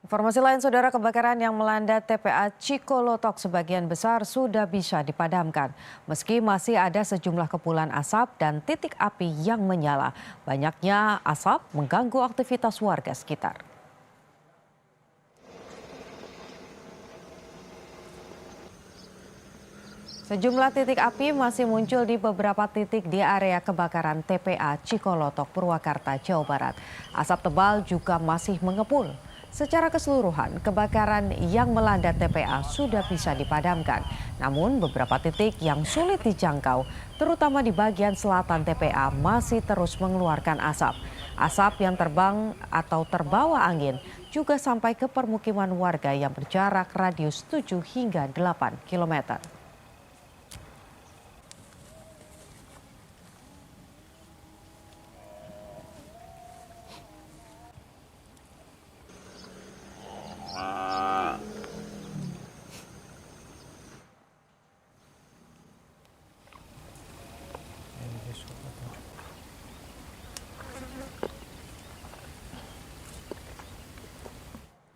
Informasi lain, saudara, kebakaran yang melanda TPA Cikolotok sebagian besar sudah bisa dipadamkan. Meski masih ada sejumlah kepulan asap dan titik api yang menyala, banyaknya asap mengganggu aktivitas warga sekitar. Sejumlah titik api masih muncul di beberapa titik di area kebakaran TPA Cikolotok, Purwakarta, Jawa Barat. Asap tebal juga masih mengepul. Secara keseluruhan, kebakaran yang melanda TPA sudah bisa dipadamkan. Namun beberapa titik yang sulit dijangkau, terutama di bagian selatan TPA, masih terus mengeluarkan asap. Asap yang terbang atau terbawa angin juga sampai ke permukiman warga yang berjarak radius 7 hingga 8 kilometer.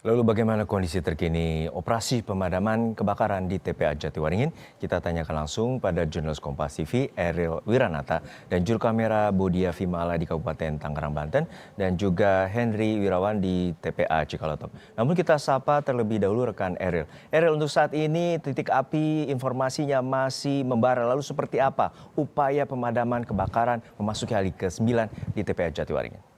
Lalu bagaimana kondisi terkini operasi pemadaman kebakaran di TPA Jatiwaringin? Kita tanyakan langsung pada jurnalis Kompas TV Eril Wiranata dan juru kamera Bodia Vimala di Kabupaten Tangerang, Banten dan juga Henry Wirawan di TPA Cikolotok. Namun kita sapa terlebih dahulu rekan Eril. Eril, untuk saat ini titik api informasinya masih membara. Lalu seperti apa upaya pemadaman kebakaran memasuki hari ke-9 di TPA Jatiwaringin?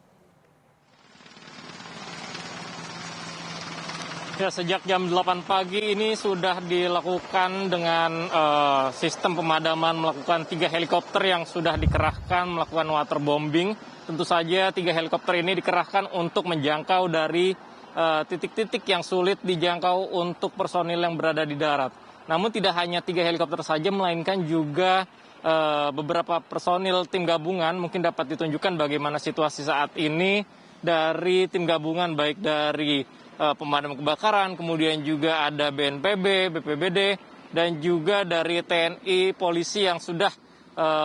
Ya, sejak jam 8 pagi ini sudah dilakukan dengan sistem pemadaman, melakukan 3 helikopter yang sudah dikerahkan melakukan waterbombing. Tentu saja 3 helikopter ini dikerahkan untuk menjangkau dari titik-titik yang sulit dijangkau untuk personil yang berada di darat. Namun tidak hanya 3 helikopter saja, melainkan juga beberapa personil tim gabungan. Mungkin dapat ditunjukkan bagaimana situasi saat ini dari tim gabungan, baik dari pemadam kebakaran, kemudian juga ada BNPB, BPBD, dan juga dari TNI, polisi yang sudah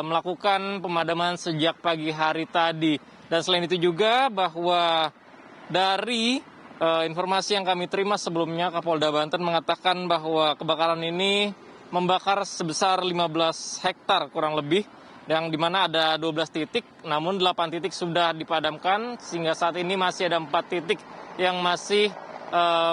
melakukan pemadaman sejak pagi hari tadi. Dan selain itu juga bahwa dari informasi yang kami terima sebelumnya, Kapolda Banten mengatakan bahwa kebakaran ini membakar sebesar 15 hektar kurang lebih, yang dimana ada 12 titik, namun 8 titik sudah dipadamkan, sehingga saat ini masih ada 4 titik yang masih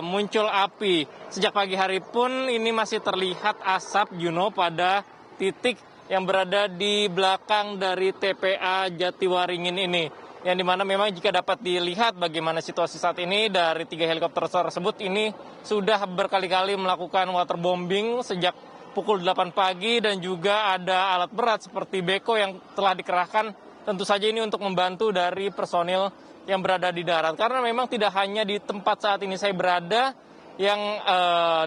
muncul api. Sejak pagi hari pun ini masih terlihat asap, Juno, pada titik yang berada di belakang dari TPA Jatiwaringin ini. Yang dimana memang jika dapat dilihat bagaimana situasi saat ini, dari 3 helikopter tersebut ini sudah berkali-kali melakukan waterbombing sejak pukul 8 pagi dan juga ada alat berat seperti beko yang telah dikerahkan tentu saja ini untuk membantu dari personil yang berada di darat. Karena memang tidak hanya di tempat saat ini saya berada yang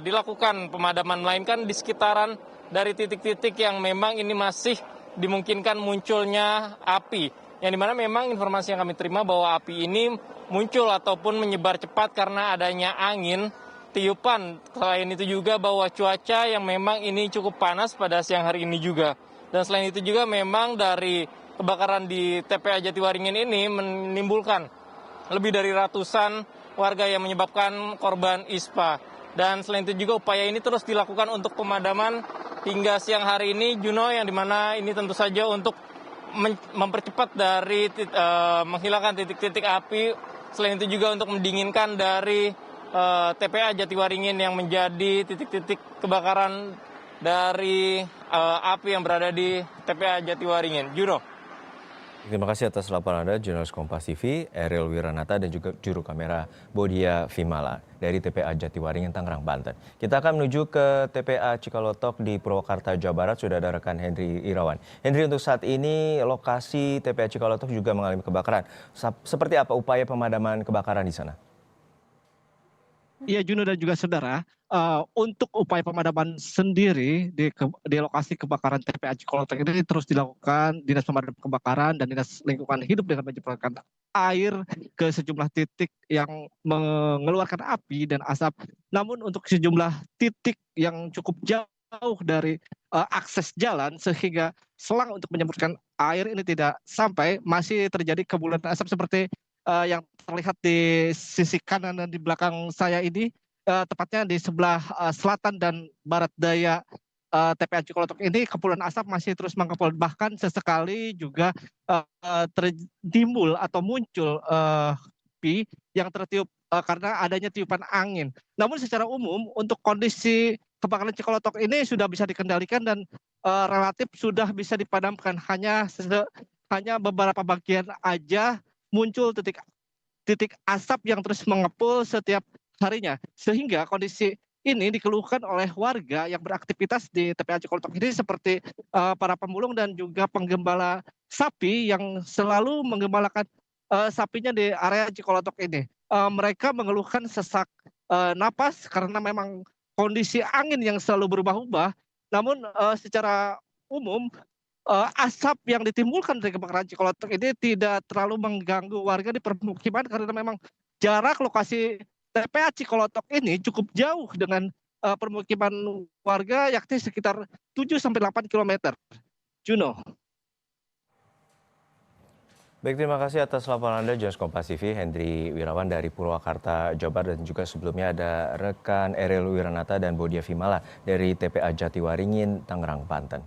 dilakukan pemadaman, melainkan di sekitaran dari titik-titik yang memang ini masih dimungkinkan munculnya api. Yang dimana memang informasi yang kami terima bahwa api ini muncul ataupun menyebar cepat karena adanya angin tiupan. Selain itu juga bahwa cuaca yang memang ini cukup panas pada siang hari ini juga. Dan selain itu juga memang dari kebakaran di TPA Jatiwaringin ini menimbulkan lebih dari ratusan warga yang menyebabkan korban ISPA. Dan selain itu juga upaya ini terus dilakukan untuk pemadaman hingga siang hari ini, Juno, yang dimana ini tentu saja untuk mempercepat dari menghilangkan titik-titik api. Selain itu juga untuk mendinginkan dari TPA Jatiwaringin yang menjadi titik-titik kebakaran dari api yang berada di TPA Jatiwaringin. Juno. Terima kasih atas laporan Anda, jurnalis Kompas TV Eril Wiranata dan juga juru kamera Bodia Vimala dari TPA Jatiwaringin, Tangerang, Banten. Kita akan menuju ke TPA Cikolotok di Purwakarta, Jawa Barat. Sudah ada rekan Henry Irawan. Henry, untuk saat ini lokasi TPA Cikolotok juga mengalami kebakaran. Seperti apa upaya pemadaman kebakaran di sana? Iya, Juno dan juga saudara, untuk upaya pemadaman sendiri di lokasi kebakaran TPA Cikolotok ini terus dilakukan Dinas Pemadam Kebakaran dan Dinas Lingkungan Hidup dengan menyemprotkan air ke sejumlah titik yang mengeluarkan api dan asap. Namun untuk sejumlah titik yang cukup jauh dari akses jalan sehingga selang untuk menyemprotkan air ini tidak sampai, masih terjadi kepulan asap seperti yang terlihat di sisi kanan dan di belakang saya ini, tepatnya di sebelah selatan dan barat daya TPA Cikolotok ini, kepulan asap masih terus mengepul. Bahkan sesekali juga timbul atau muncul api yang tertiup karena adanya tiupan angin. Namun secara umum untuk kondisi kebakaran Cikolotok ini sudah bisa dikendalikan dan relatif sudah bisa dipadamkan. Hanya beberapa bagian aja muncul titik asap yang terus mengepul setiap harinya. Sehingga kondisi ini dikeluhkan oleh warga yang beraktivitas di TPA Cikolotok ini seperti para pemulung dan juga penggembala sapi yang selalu menggembalakan sapinya di area Cikolotok ini. Mereka mengeluhkan sesak napas karena memang kondisi angin yang selalu berubah-ubah. Namun secara umum asap yang ditimbulkan dari kebakaran Cikolotok ini tidak terlalu mengganggu warga di permukiman karena memang jarak lokasi TPA Cikolotok ini cukup jauh dengan permukiman warga, yakni sekitar 7 sampai 8 km. Juno. Baik, terima kasih atas laporan Anda, Jurnalis Kompas TV, Hendri Wirawan dari Purwakarta, Jawa Barat. Dan juga sebelumnya ada rekan Eril Wiranata dan Bodia Vimala dari TPA Jatiwaringin, Tangerang, Banten.